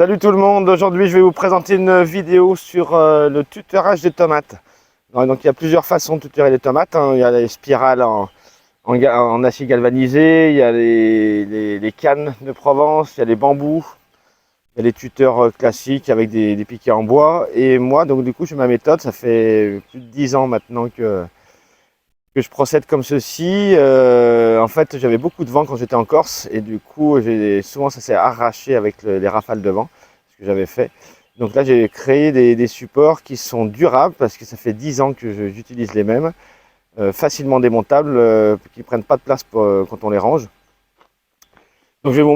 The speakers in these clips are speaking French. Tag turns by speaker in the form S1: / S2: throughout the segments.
S1: Salut tout le monde, aujourd'hui je vais vous présenter une vidéo sur le tutorage des tomates. Donc il y a plusieurs façons de tutorer les tomates, hein. Il y a les spirales en acier galvanisé, il y a les cannes de Provence, il y a les bambous, il y a les tuteurs classiques avec des piquets en bois. Et moi donc du coup j'ai ma méthode, ça fait plus de 10 ans maintenant que je procède comme ceci. En fait, j'avais beaucoup de vent quand j'étais en Corse et du coup, souvent ça s'est arraché avec les rafales de vent, ce que j'avais fait. Donc là, j'ai créé des supports qui sont durables parce que ça fait 10 ans que j'utilise les mêmes, facilement démontables, qui ne prennent pas de place quand on les range. Donc je vais vous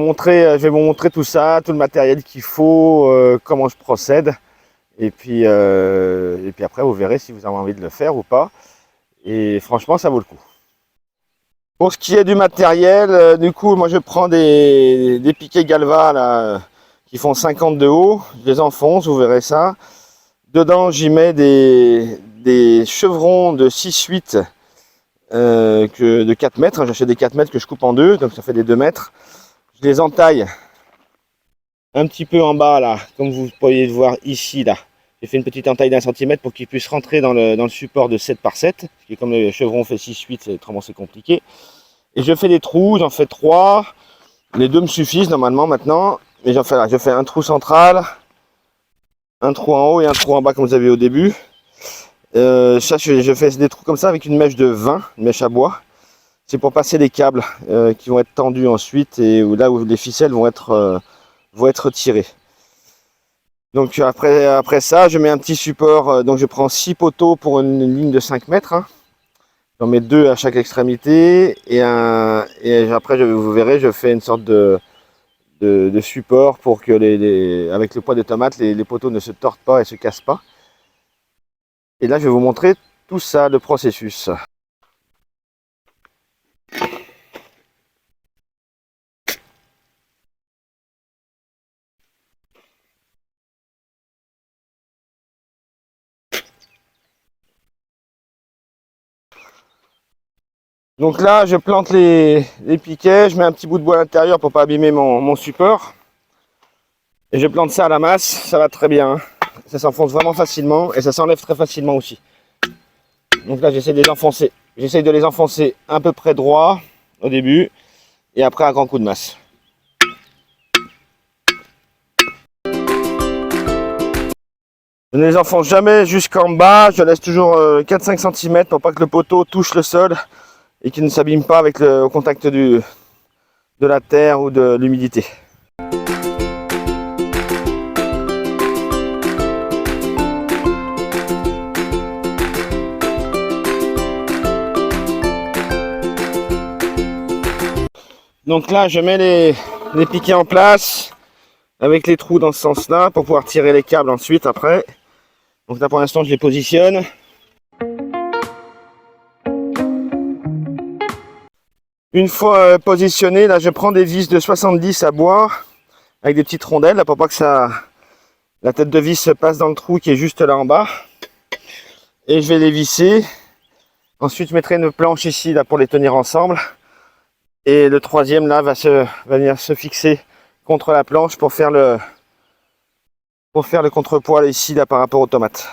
S1: montrer tout ça, tout le matériel qu'il faut, comment je procède. Et puis après, vous verrez si vous avez envie de le faire ou pas. Et franchement, ça vaut le coup. Pour ce qui est du matériel, du coup, moi je prends des piquets Galva là, qui font 50 de haut. Je les enfonce, vous verrez ça. Dedans, j'y mets des chevrons de 6-8 de 4 mètres. J'achète des 4 mètres que je coupe en deux, donc ça fait des 2 mètres. Je les entaille un petit peu en bas là, comme vous pourriez le voir ici là. J'ai fait une petite entaille d'1 centimètre pour qu'il puisse rentrer dans le support de 7 par 7. Parce que comme le chevron fait 6-8, c'est compliqué. Et je fais des trous, j'en fais 3. Les 2 me suffisent normalement maintenant. Mais je fais un trou central, un trou en haut et un trou en bas comme vous avez au début. Je fais des trous comme ça avec une mèche de 20, une mèche à bois. C'est pour passer les câbles qui vont être tendus ensuite et là où les ficelles vont être tirées. Donc après ça, je mets un petit support, donc je prends 6 poteaux pour une ligne de 5 mètres. Hein. J'en mets 2 à chaque extrémité et après vous verrez, je fais une sorte de support pour que avec le poids des tomates, les poteaux ne se tordent pas et se cassent pas. Et là, je vais vous montrer tout ça, le processus. Donc là, je plante les piquets, je mets un petit bout de bois à l'intérieur pour pas abîmer mon support. Et je plante ça à la masse, ça va très bien. Ça s'enfonce vraiment facilement et ça s'enlève très facilement aussi. Donc là, j'essaie de les enfoncer. J'essaie de les enfoncer à peu près droit au début et après un grand coup de masse. Je ne les enfonce jamais jusqu'en bas, je laisse toujours 4-5 cm pour pas que le poteau touche le sol et qu'il ne s'abîme pas au contact de la terre ou de l'humidité. Donc là, je mets les piquets en place avec les trous dans ce sens-là pour pouvoir tirer les câbles ensuite après. Donc là, pour l'instant, je les positionne. Une fois positionné, là, je prends des vis de 70 à bois avec des petites rondelles là, pour pas que la tête de vis se passe dans le trou qui est juste là en bas. Et je vais les visser. Ensuite, je mettrai une planche ici là, pour les tenir ensemble. Et le troisième là va venir se fixer contre la planche pour faire le contrepoids ici là par rapport aux tomates.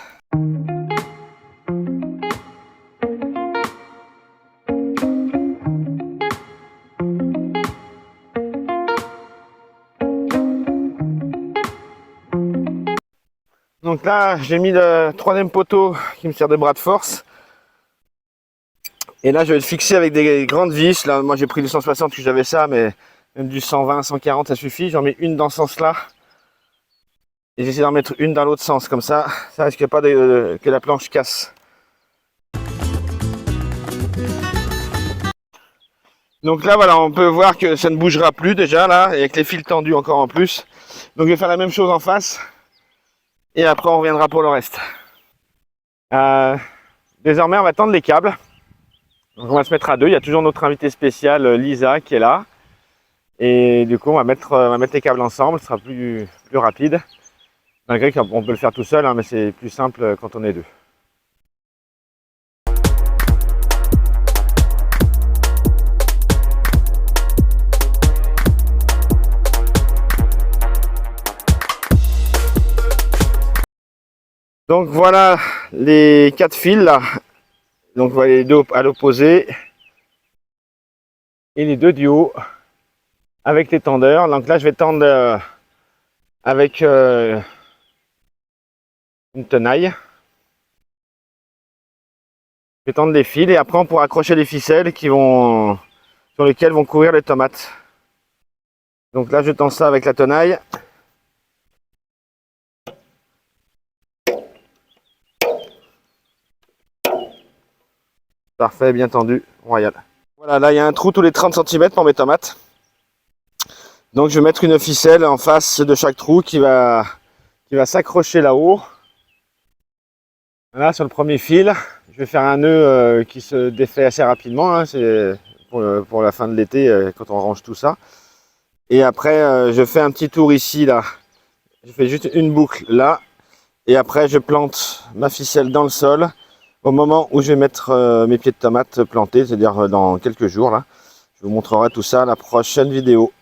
S1: Donc là, j'ai mis le 3e poteau qui me sert de bras de force. Et là, je vais le fixer avec des grandes vis. Là, moi, j'ai pris du 160 que j'avais ça, mais même du 120, 140, ça suffit. J'en mets une dans ce sens-là. Et j'essaie d'en mettre une dans l'autre sens, comme ça risque pas que la planche casse. Donc là, voilà, on peut voir que ça ne bougera plus déjà, là, et avec les fils tendus encore en plus. Donc je vais faire la même chose en face. Et après, on reviendra pour le reste. Désormais, on va tendre les câbles. Donc on va se mettre à 2, il y a toujours notre invité spécial Lisa qui est là. Et du coup on va mettre les câbles ensemble, ce sera plus rapide. Malgré qu'on peut le faire tout seul, hein, mais c'est plus simple quand on est 2. Donc voilà les 4 fils là. Donc vous voyez les deux à l'opposé et les deux du haut avec les tendeurs. Donc là je vais tendre avec une tenaille. Je vais tendre les fils et après on pourra accrocher les ficelles sur lesquelles vont courir les tomates. Donc là je tends ça avec la tenaille. Parfait, bien tendu, royal. Voilà, là il y a un trou tous les 30 cm pour mes tomates. Donc je vais mettre une ficelle en face de chaque trou qui va s'accrocher là-haut. Là sur le premier fil, je vais faire un nœud qui se défait assez rapidement. Hein, c'est pour la fin de l'été quand on range tout ça. Et après je fais un petit tour ici là. Je fais juste une boucle là. Et après je plante ma ficelle dans le sol au moment où je vais mettre mes pieds de tomates plantés, c'est-à-dire dans quelques jours là. Je vous montrerai tout ça à la prochaine vidéo.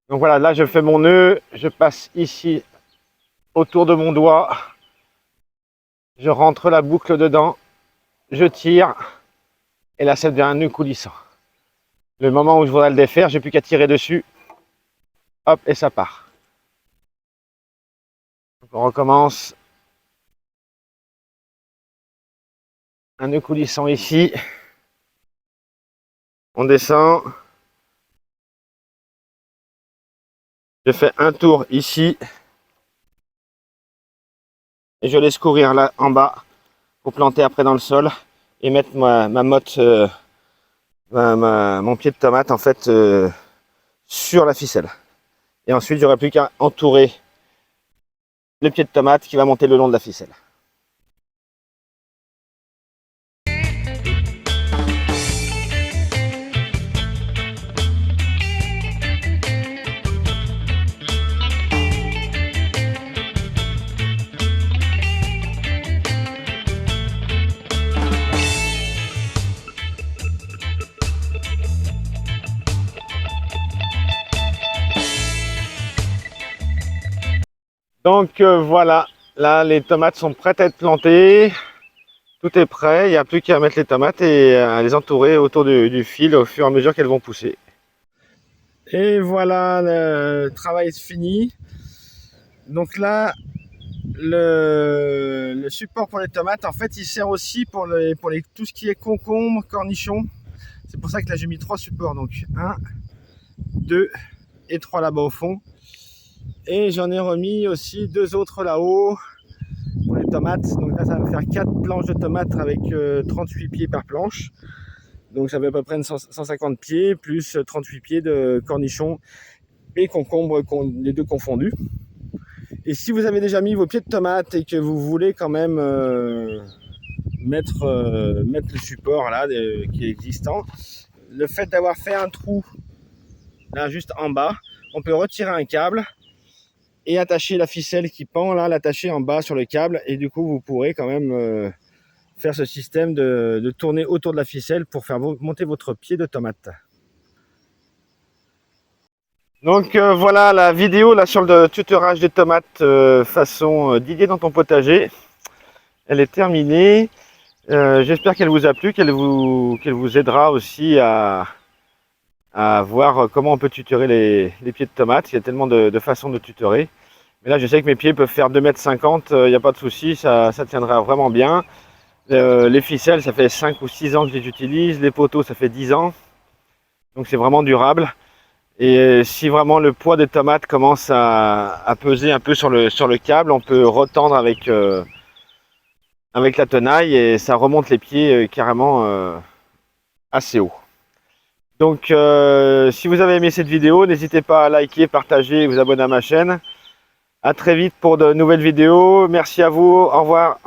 S1: Donc voilà, là je fais mon nœud, je passe ici autour de mon doigt, je rentre la boucle dedans, je tire et là ça devient un nœud coulissant. Le moment où je voudrais le défaire, j'ai plus qu'à tirer dessus, hop et ça part. Donc on recommence. Un nœud coulissant ici, on descend, je fais un tour ici et je laisse courir là en bas pour planter après dans le sol et mettre ma motte, mon pied de tomate en fait sur la ficelle. Et ensuite j'aurai plus qu'à entourer le pied de tomate qui va monter le long de la ficelle. Donc voilà, là les tomates sont prêtes à être plantées, tout est prêt, il n'y a plus qu'à mettre les tomates et à les entourer autour du fil au fur et à mesure qu'elles vont pousser. Et voilà, le travail est fini. Donc là, le support pour les tomates, en fait, il sert aussi pour tout ce qui est concombre, cornichons. C'est pour ça que là j'ai mis 3 supports, donc 1, 2 et 3 là-bas au fond. Et j'en ai remis aussi 2 autres là-haut pour les tomates. Donc là ça va me faire 4 planches de tomates avec 38 pieds par planche. Donc ça fait à peu près 150 pieds plus 38 pieds de cornichons et concombres, les deux confondus. Et si vous avez déjà mis vos pieds de tomates et que vous voulez quand même mettre le support là qui est existant, le fait d'avoir fait un trou là juste en bas, on peut retirer un câble et attacher la ficelle qui pend là, l'attacher en bas sur le câble et du coup vous pourrez quand même faire ce système de tourner autour de la ficelle pour faire monter votre pied de tomate. Donc voilà la vidéo là sur le tutorage des tomates façon Didier dans ton potager. Elle est terminée. J'espère qu'elle vous a plu, qu'elle vous aidera aussi à voir comment on peut tutorer les pieds de tomates. Il y a tellement de façons de tutorer. Mais là je sais que mes pieds peuvent faire 2,50 m, il n'y a pas de souci, ça tiendra vraiment bien. Les ficelles, ça fait 5 ou 6 ans que je les utilise. Les poteaux, ça fait 10 ans. Donc c'est vraiment durable. Et si vraiment le poids des tomates commence à peser un peu sur le câble, on peut retendre avec la tenaille et ça remonte les pieds carrément assez haut. Donc si vous avez aimé cette vidéo, n'hésitez pas à liker, partager et vous abonner à ma chaîne. À très vite pour de nouvelles vidéos. Merci à vous. Au revoir.